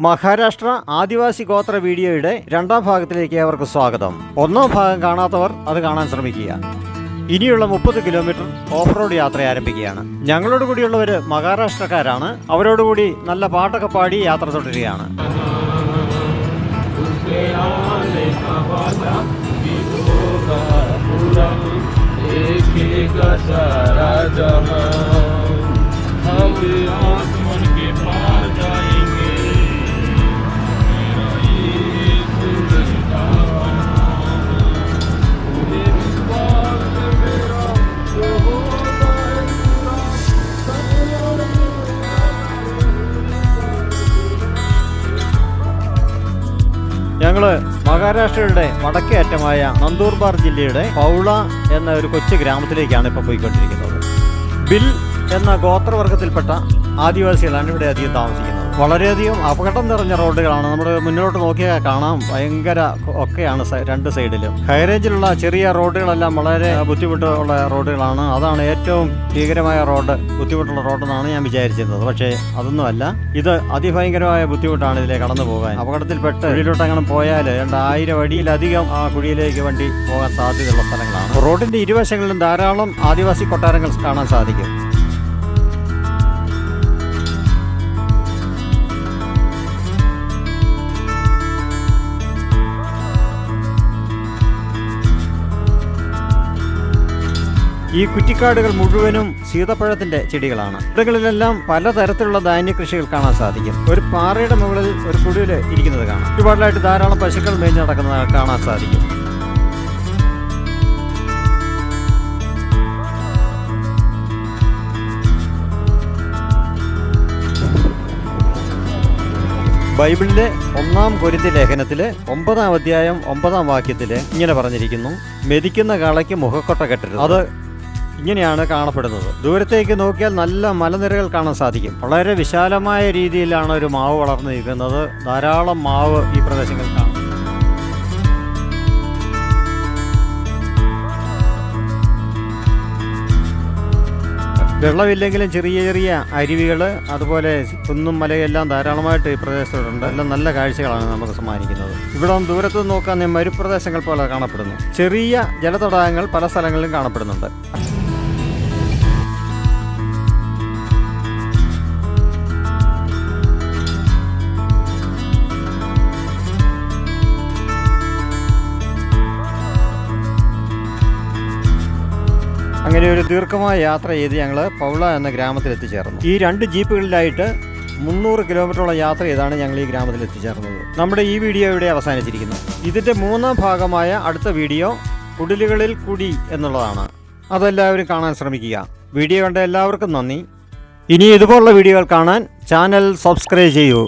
മഹാരാഷ്ട്ര ആദിവാസി ഗോത്ര വീഡിയോയുടെ രണ്ടാം ഭാഗത്തിലേക്ക് ഏവർക്ക് സ്വാഗതം. ഒന്നാം ഭാഗം കാണാത്തവർ അത് കാണാൻ ശ്രമിക്കുക. ഇനിയുള്ള 30 കിലോമീറ്റർ ഓഫ് റോഡ് യാത്ര ആരംഭിക്കുകയാണ്. ഞങ്ങളോട് കൂടിയുള്ളവർ മഹാരാഷ്ട്രക്കാരാണ്. അവരോടുകൂടി നല്ല പാട്ടൊക്കെ പാടി യാത്ര തുടരുകയാണ്. ഞങ്ങള് മഹാരാഷ്ട്രയുടെ വടക്കേ അറ്റമായ നന്ദൂർബാർ ജില്ലയുടെ പൗള എന്ന ഒരു കൊച്ചു ഗ്രാമത്തിലേക്കാണ് ഇപ്പോൾ പോയിക്കൊണ്ടിരിക്കുന്നത്. ബിൽ എന്ന ഗോത്രവർഗത്തിൽപ്പെട്ട ആദിവാസികളാണ് ഇവിടെ അധികം താമസിക്കുന്നത്. വളരെയധികം അപകടം നിറഞ്ഞ റോഡുകളാണ്. നമ്മൾ മുന്നോട്ട് നോക്കിയാൽ കാണാം, ഭയങ്കര ഒക്കെയാണ് രണ്ട് സൈഡിലും. ഹൈറേഞ്ചിലുള്ള ചെറിയ റോഡുകളെല്ലാം വളരെ ബുദ്ധിമുട്ടുള്ള റോഡുകളാണ്. അതാണ് ഏറ്റവും ഭീകരമായ റോഡ്, ബുദ്ധിമുട്ടുള്ള റോഡെന്നാണ് ഞാൻ വിചാരിച്ചിരുന്നത്. പക്ഷേ അതൊന്നുമല്ല, ഇത് അതിഭയങ്കരമായ ബുദ്ധിമുട്ടാണ് ഇതിലെ കടന്നു പോകാൻ. അപകടത്തിൽപ്പെട്ട് കുഴിയിലോട്ട് അങ്ങനെ പോയാൽ 1000 അടിയിലധികം ആ കുഴിയിലേക്ക് വണ്ടി പോകാൻ സാധ്യതയുള്ള സ്ഥലങ്ങളാണ്. റോഡിന്റെ ഇരുവശങ്ങളിലും ധാരാളം ആദിവാസി കൊട്ടാരങ്ങൾ കാണാൻ സാധിക്കും. ഈ കുറ്റിക്കാടുകൾ മുഴുവനും സീതപ്പഴത്തിന്റെ ചെടികളാണ്. ഇവിടങ്ങളിലെല്ലാം പലതരത്തിലുള്ള ധാന്യ കൃഷികൾ കാണാൻ സാധിക്കും. ഒരു പാറയുടെ മുകളിൽ ഒരു കുടിൽ ഇരിക്കുന്നത് കാണാം. ചുറ്റുപാടിലായിട്ട് ധാരാളം പശുക്കൾ മേഞ്ഞ് നടക്കുന്നത് കാണാൻ സാധിക്കും. ബൈബിളിലെ 1 കൊരിന്ത്യർ ലേഖനത്തില് 9-ാം അധ്യായം 9-ാം വാക്യത്തില് ഇങ്ങനെ പറഞ്ഞിരിക്കുന്നു: മെതിക്കുന്ന കാളയ്ക്ക് മുഖക്കൊട്ട കെട്ടരുത്. അത് ഇങ്ങനെയാണ് കാണപ്പെടുന്നത്. ദൂരത്തേക്ക് നോക്കിയാൽ നല്ല മലനിരകൾ കാണാൻ സാധിക്കും. വളരെ വിശാലമായ രീതിയിലാണ് ഒരു മാവ് വളർന്നു നിൽക്കുന്നത്. ധാരാളം മാവ് ഈ പ്രദേശങ്ങളിൽ കാണാം. വെള്ളമില്ലെങ്കിലും ചെറിയ ചെറിയ അരുവികൾ, അതുപോലെ കുന്നും മലയെല്ലാം ധാരാളമായിട്ട് ഈ പ്രദേശത്തുണ്ട്. എല്ലാം നല്ല കാഴ്ചകളാണ് നമുക്ക് സമ്മാനിക്കുന്നത്. ഇവിടെ ദൂരത്ത് നോക്കാൻ മരുപ്രദേശങ്ങൾ പോലെ കാണപ്പെടുന്നു. ചെറിയ ജലതടാകങ്ങൾ പല സ്ഥലങ്ങളിലും കാണപ്പെടുന്നുണ്ട്. അങ്ങനെ ഒരു ദീർഘമായ യാത്ര ചെയ്ത് ഞങ്ങൾ പൗള എന്ന ഗ്രാമത്തിൽ എത്തിച്ചേർന്നു. ഈ 2 ജീപ്പുകളിലായിട്ട് 300 കിലോമീറ്ററോളം യാത്ര ചെയ്താണ് ഞങ്ങൾ ഈ ഗ്രാമത്തിൽ എത്തിച്ചേർന്നത്. നമ്മുടെ ഈ വീഡിയോ ഇവിടെ അവസാനിച്ചിരിക്കുന്നു. ഇതിൻ്റെ 3-ാം ഭാഗമായ അടുത്ത വീഡിയോ കുടിലുകളിൽ കൂടി എന്നുള്ളതാണ്. അതെല്ലാവരും കാണാൻ ശ്രമിക്കുക. വീഡിയോ കണ്ട എല്ലാവർക്കും നന്ദി. ഇനി ഇതുപോലുള്ള വീഡിയോകൾ കാണാൻ ചാനൽ സബ്സ്ക്രൈബ് ചെയ്യൂ.